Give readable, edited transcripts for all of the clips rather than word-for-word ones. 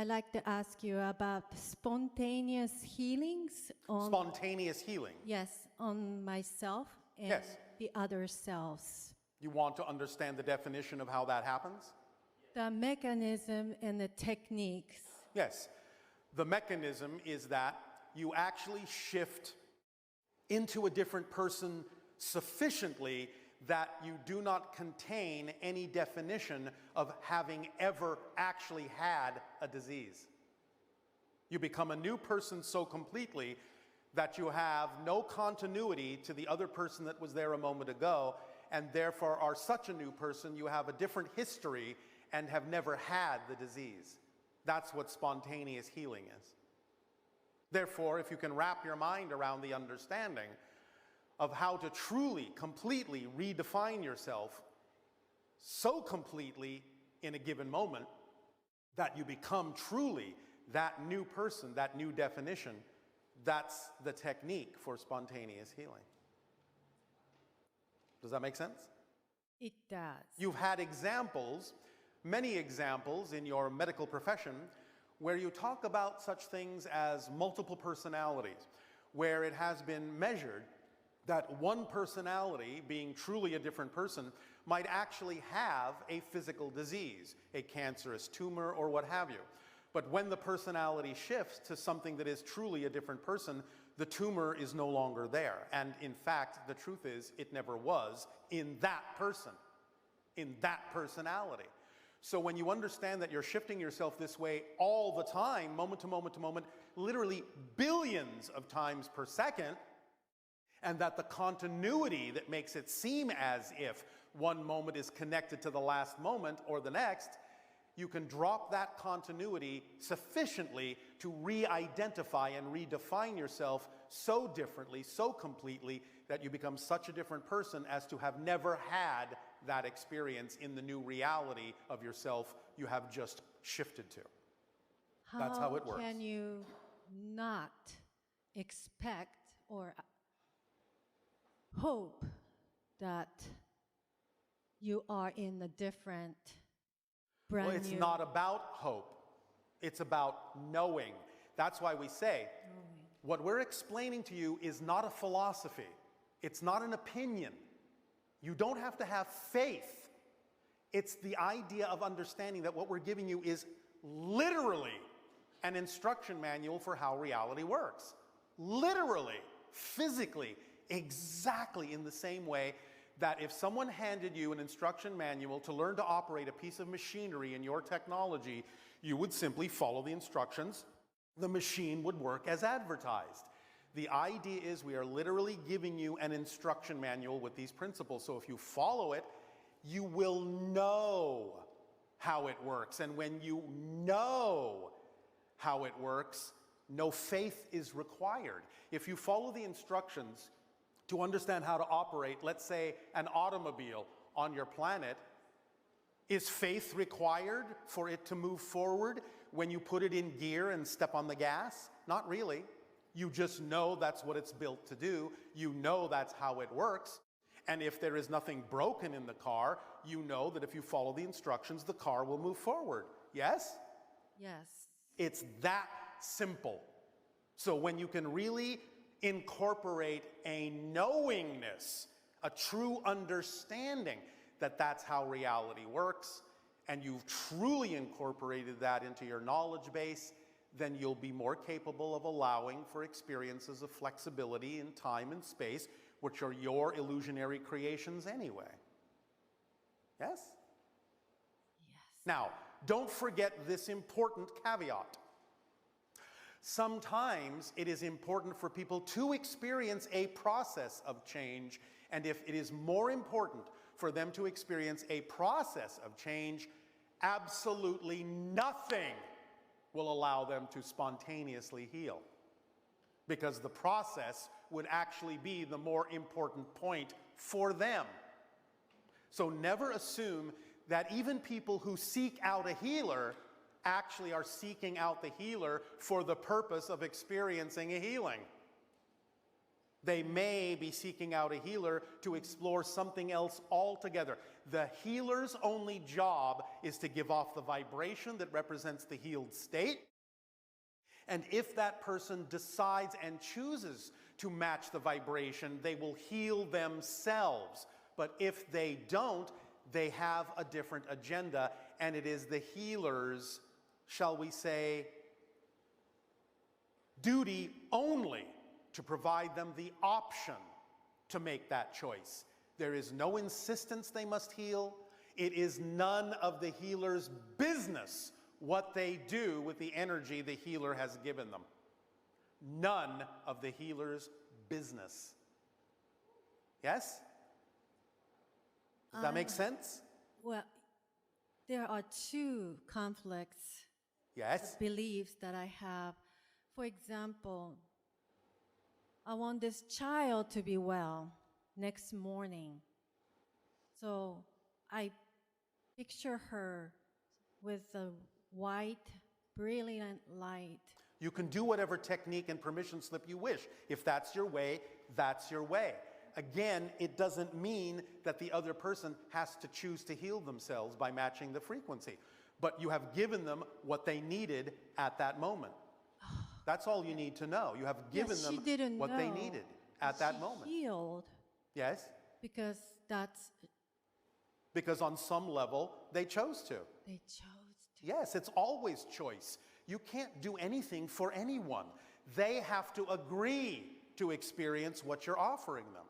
I'd like to ask you about spontaneous healings on Spontaneous healing. yes, on myself and Yes. the other selves. You want to understand the definition of how that happens? The mechanism and the techniques. Yes. The mechanism is that you actually shift into a different person sufficiently that you do not contain any definition of having ever actually had a disease. You become a new person so completely that you have no continuity to the other person that was there a moment ago, and therefore are such a new person, you have a different history and have never had the disease. That's what spontaneous healing is. Therefore, if you can wrap your mind around the understanding of how to truly, completely redefine yourself so completely in a given moment that you become truly that new person, that new definition, that's the technique for spontaneous healing. Does that make sense? It does. You've had examples, many examples in your medical profession where you talk about such things as multiple personalities, where it has been measured that one personality, being truly a different person, might actually have a physical disease, a cancerous tumor or what have you. But when the personality shifts to something that is truly a different person, the tumor is no longer there. And in fact, the truth is, it never was in that person, in that personality. So when you understand that you're shifting yourself this way all the time, moment to moment to moment, literally billions of times per second, and that the continuity that makes it seem as if one moment is connected to the last moment or the next, you can drop that continuity sufficiently to re-identify and redefine yourself so differently, so completely, that you become such a different person as to have never had that experience in the new reality of yourself you have just shifted to. That's how it works. How can you not expect or hope that you are in a different, brand Well, it's new... not about hope. It's about knowing. That's why we say, what we're explaining to you is not a philosophy. It's not an opinion. You don't have to have faith. It's the idea of understanding that what we're giving you is literally an instruction manual for how reality works. Literally, physically, exactly in the same way that if someone handed you an instruction manual to learn to operate a piece of machinery in your technology, you would simply follow the instructions. The machine would work as advertised. The idea is we are literally giving you an instruction manual with these principles. So if you follow it, you will know how it works. And when you know how it works, no faith is required. If you follow the instructions to understand how to operate, let's say, an automobile on your planet, is faith required for it to move forward when you put it in gear and step on the gas? Not really. You just know that's what it's built to do. You know that's how it works. And if there is nothing broken in the car, you know that if you follow the instructions, the car will move forward. Yes? Yes. It's that simple. So when you can really incorporate a knowingness, a true understanding that that's how reality works, and you've truly incorporated that into your knowledge base, then you'll be more capable of allowing for experiences of flexibility in time and space, which are your illusionary creations anyway. Yes? Yes. Now, don't forget this important caveat. Sometimes it is important for people to experience a process of change, and if it is more important for them to experience a process of change, absolutely nothing will allow them to spontaneously heal, because the process would actually be the more important point for them. So never assume that even people who seek out a healer actually are seeking out the healer for the purpose of experiencing a healing. They may be seeking out a healer to explore something else altogether. The healer's only job is to give off the vibration that represents the healed state. And if that person decides and chooses to match the vibration, they will heal themselves. But if they don't, they have a different agenda, and it is the healer's, shall we say, duty only to provide them the option to make that choice. There is no insistence they must heal. It is none of the healer's business what they do with the energy the healer has given them. None of the healer's business. Yes? Does that make sense? Well, there are two conflicts, Yes. beliefs that I have. For example, I want this child to be well next morning. So I picture her with a white, brilliant light. You can do whatever technique and permission slip you wish. If that's your way, that's your way. Again, it doesn't mean that the other person has to choose to heal themselves by matching the frequency. But you have given them what they needed at that moment. That's all you need to know. You have given Yes, she them didn't what they know needed at that she moment. Healed Yes? because Because on some level, they chose to. they chose to. Yes, it's always choice. You can't do anything for anyone. They have to agree to experience what you're offering them.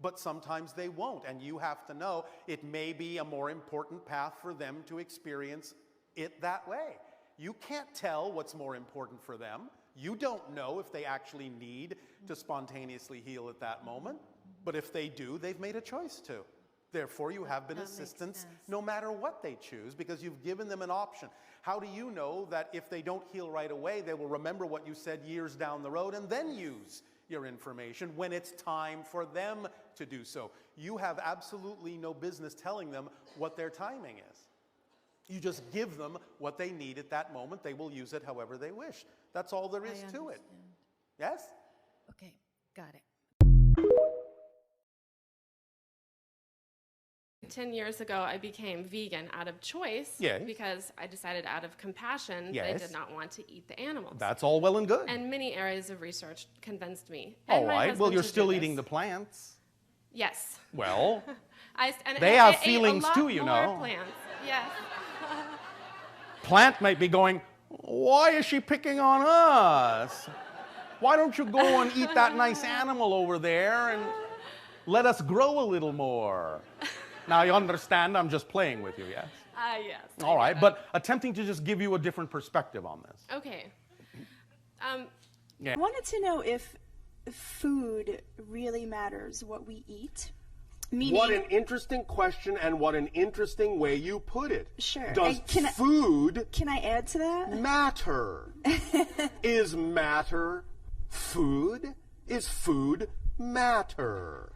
But sometimes they won't, and you have to know it may be a more important path for them to experience it that way. You can't tell what's more important for them. You don't know if they actually need to spontaneously heal at that moment. But if they do, they've made a choice to. Therefore, you have been That makes assistance sense. no matter what they choose, because you've given them an option. How do you know that if they don't heal right away, they will remember what you said years down the road and then use your information when it's time for them to do so? You have absolutely no business telling them what their timing is. You just give them what they need at that moment. They will use it however they wish. That's all there is I to it. understand. Yes? Okay, got it. 10 years ago, I became vegan out of choice Yes. because I decided out of compassion that I Yes. did not want to eat the animals. That's all well and good. And many areas of research convinced me. All and my right. Well, husband you're to do still this. eating the plants. Yes. Well, And They I have ate feelings a lot too, you more know. Plants. Yes. plant might be going, why is she picking on us? Why don't you go and eat that nice animal over there and let us grow a little more? Now, you understand I'm just playing with you, yes? Yes. I All right, get it. but attempting to just give you a different perspective on this. Okay. I wanted to know if food really matters, what we eat. Meaning, What an interesting question, and what an interesting way you put it. Sure. Does And can I- food can I add to that? matter? Is matter food? Is food matter?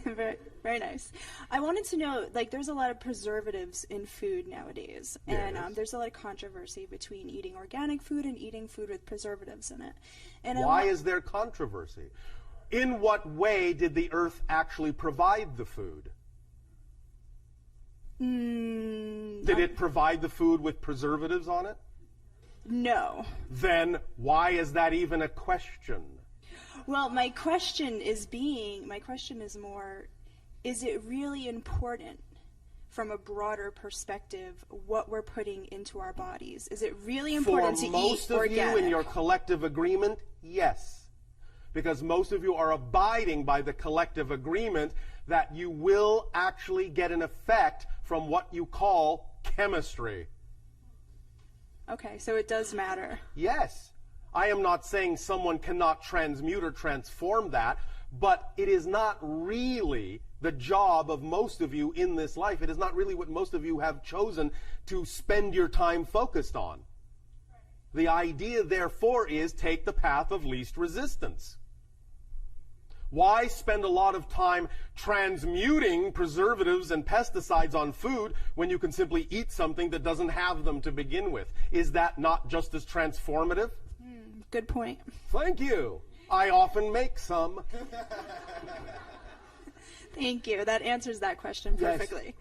very, very nice. I wanted to know, like, there's a lot of preservatives in food nowadays, and Yes. there's a lot of controversy between eating organic food and eating food with preservatives in it. And Why is there controversy? In what way did the earth actually provide the food? Did it provide the food with preservatives on it? No. Then why is that even a question? Well, my question is more, is it really important from a broader perspective what we're putting into our bodies? Is it really important to For most eat of organic? you in your collective agreement, yes. Because most of you are abiding by the collective agreement that you will actually get an effect from what you call chemistry. Okay, so it does matter. Yes. I am not saying someone cannot transmute or transform that, but it is not really the job of most of you in this life. It is not really what most of you have chosen to spend your time focused on. The idea, therefore, is take the path of least resistance. Why spend a lot of time transmuting preservatives and pesticides on food when you can simply eat something that doesn't have them to begin with? Is that not just as transformative? Good point. Thank you. I often make some. Thank you. That answers that question Yes. perfectly.